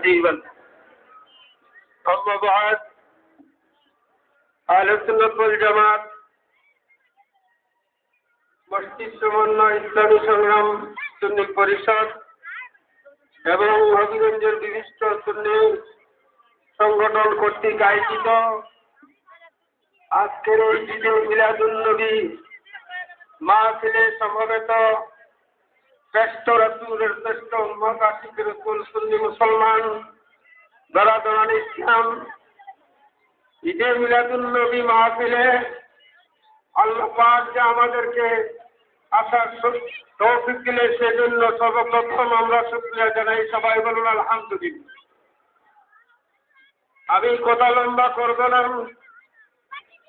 ترتيبا. أما بعد، أهل السنة والجماعة মসজিদ সমন্বয় ইসলামী সংগ্রাম সুন্নি পরিষদ এবং হবিগঞ্জের বিশিষ্ট সুন্নি সংগঠন কর্তৃক আয়োজিত আজকের এই ঈদে মিলাদুন্নবী মাহফিলে সমবেত শ্রেষ্ঠ রাসূলের শ্রেষ্ঠ উম্মত আশিক রাসূল সুন্নি মুসলমান দরাদরান ইসলাম ঈদে মিলাদুন্নবী মাহফিলে আল্লাহ পাক যে আমাদেরকে আসার তৌফিক দিলে সেজন্য সর্বপ্রথম আমরা শুকরিয়া জানাই। সবাই বলুন আলহামদুলিল্লাহ। আমি কথা লম্বা করব না,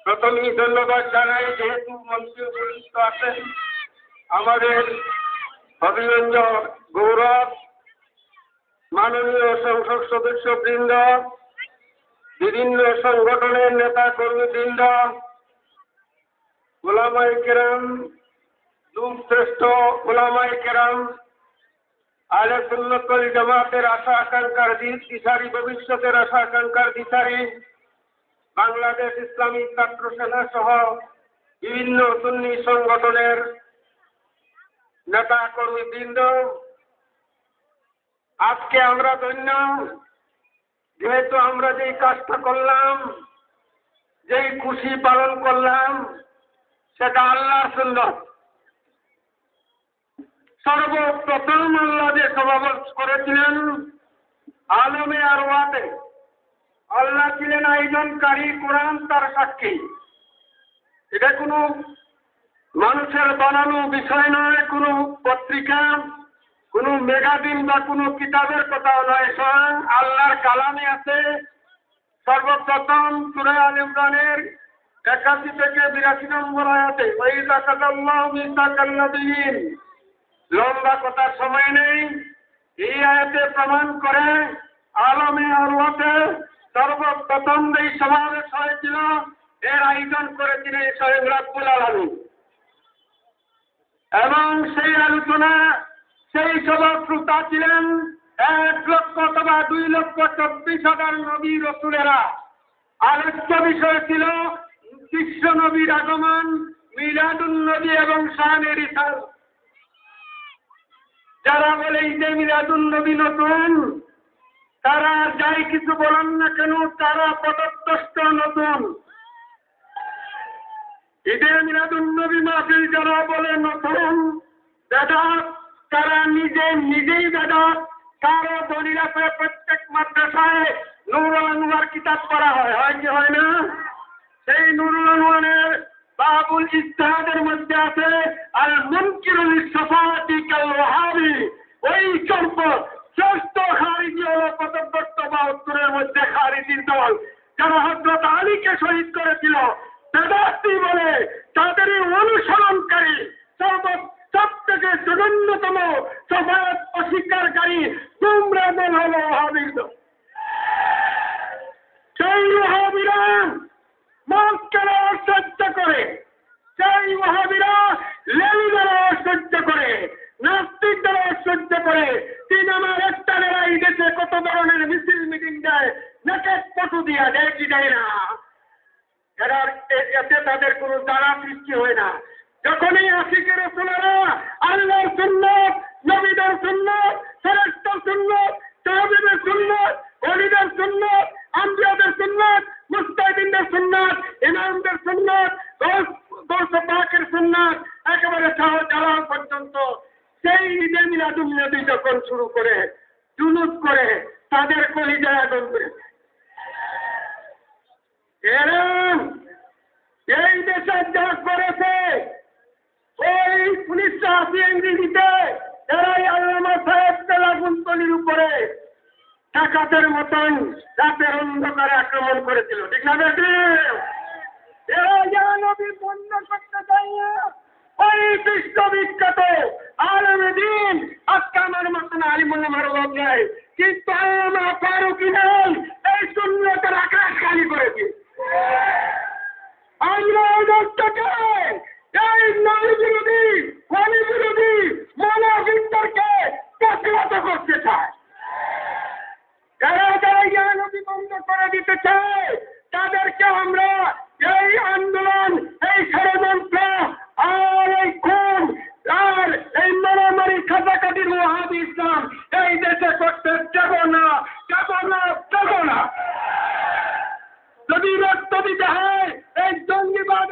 প্রথমেই ধন্যবাদ জানাই যেহেতু মঞ্চে উপস্থিত আছেন আমাদের হবিগঞ্জ গৌরব মাননীয় সংসদ সদস্যবৃন্দ, বিভিন্ন সংগঠনের নেতা কর্মীবৃন্দ, উলামায়ে কেরাম, শ্রেষ্ঠ উলামায়ে কেরাম, আহলে সুন্নাত ওয়াল জামাতের আশা আকাঙ্ক্ষার দিশারি, ভবিষ্যতের আশা আকাঙ্ক্ষার দিশারি, বাংলাদেশ ইসলামী ছাত্র সেনা সহ বিভিন্ন সুন্নি সংগঠনের নেতা কর্মীবৃন্দ, আজকে আমরা ধন্য যেহেতু আমরা যেই কাজটা করলাম, যেই খুশি পালন করলাম, সেটা আল্লাহর সুন্নাত। সর্বপ্রথম আল্লাহ যে সমাবেশ করেছিলেন আলমে আরওয়াতে, আল্লাহ ছিলেন আয়োজনকারী, কোরআন তার সাক্ষী। এটা কোনো মানুষের বানানো বিষয় নয়, কোনো পত্রিকা, কোনো ম্যাগাজিন বা কোনো কিতাবের কথাও নয়, স্বয়ং আল্লাহর কালামে আছে। সর্বপ্রথম সূরা আল ইমরানের 81 থেকে 82 নম্বর আয়াতে ওয়াইযা কাযাল্লাহু মিসাকাল নবিয়্যিন, লম্বা কথার সময় নেই, এই আয়াতে প্রমাণ করে আলমে আরওয়াতে সর্বপ্রথম এই সমাবেশ হয়েছিল, এর আয়োজন করেছিলেন স্বয়ং রব্বুল আলামিন। এবং সেই আলোচনা, সেই সভা শ্রোতা ছিলেন 1 লক্ষ অথবা 2 লক্ষ 24,000 নবী রসুলেরা। আলোচ্য বিষয় ছিল বিশ্ব নবীর আগমন, মিলাদুন্নবী এবং শানে রিসালাত। যারা বলে ঈদে মিলাদুন্নবী নতুন, তারা যাই কিছু বলেন না কেন, তারা পদতষ্ট নতুন। ঈদে মিলাদুন্নবী মাহফিল যারা বলে নতুন বেদাত, তারা নিজেই বেদাত। তারও দলিল আছে, প্রত্যেক মাদ্রাসায় নূরুল আনওয়ার কিতাব পড়া হয় কি হয় না? সেই নূরুল আনওয়ারের বাবুল ইজতিহাদের মধ্যে আছে আল মুনকিরুল শাফাআতি কাল ওয়াহাবি। ওই সম্পদ শ্রেষ্ঠ খারিজি হলো পদভ্রষ্ট বা উত্তরের মধ্যে খারিজির দল, যারা হযরত আলীকে শহীদ করেছিল। বেদাতি বলে তাদেরই অনুসরণকারী, সবথেকে জঘন্যতম শাফাআত অস্বীকারী তোমরা দল হলো ওয়াহাবির দল। সেই ওয়াহাবিরা মক্কার অসহ্য করে, সেই ওয়াহাবিরা লেলিদার অসহ্য করে, নাস্তিকদের অসহ্য করে। আমার একটা লড়াই দেশে কত ধরনের মিছিল মিটিং দেয়, নেকেট ফটো দিয়া দেয় কি দেয় না, এতে তাদের কোনো দ্বারা সৃষ্টি হয় না। যখনই আশিকে রাসূলেরা আল্লাহর সুন্নাত, নবীদের সুন্নাত, ফেরেশতার সুন্নাত, সাহাবীদের সুন্নাত, ওলিদের সুন্নাত, আম্বিয়াদের সুন্নাত, মুস্তাহিদিনদের সুন্নাত, ইমামদের সুন্নাত, গৌসে পাকের সুন্নাত, একেবারে শাহজালাল পর্যন্ত সেই ঈদে মিলাদুন্নবী যখন শুরু করে, জুলুস করে, তাদের কলিজায় আগুন করেছে। এই দেশে যা করেছে, ওই 1980 ইংরেজিতে এরাই আল্লামা সাহেবকে লাগুনতলির উপরে ডাকাতের মতন রাতের অন্ধকারে আক্রমণ করেছিল, ঠিক না? এরা যারা নবী বন্ধ করতে চায় না, ওই বিশ্ববিখ্যাত আলেমে দ্বীন আজকে আমার মতন আলিমুল মারুফ নাই, কিন্তু আল্লামা ফারুকী নাই, এই সুন্নতের আকাশ খালি করেছে। আমরা ওদেরকে এই নবী বিরোধী, ওলি বিরোধী মুনাফিকদেরকে প্রতিহত করতে চাই। করে দিতে চায় তাদেরকে আমরা এই আন্দোলন, এই ষড়যন্ত্র আর এই খুন আর এই মারামারি খাঁচাকাটির ওয়াহাবি ইসলাম এই দেশে করতে দেব না, দেব না, দেব না। যদি রক্ত দিতে হয় এই জঙ্গিবাদ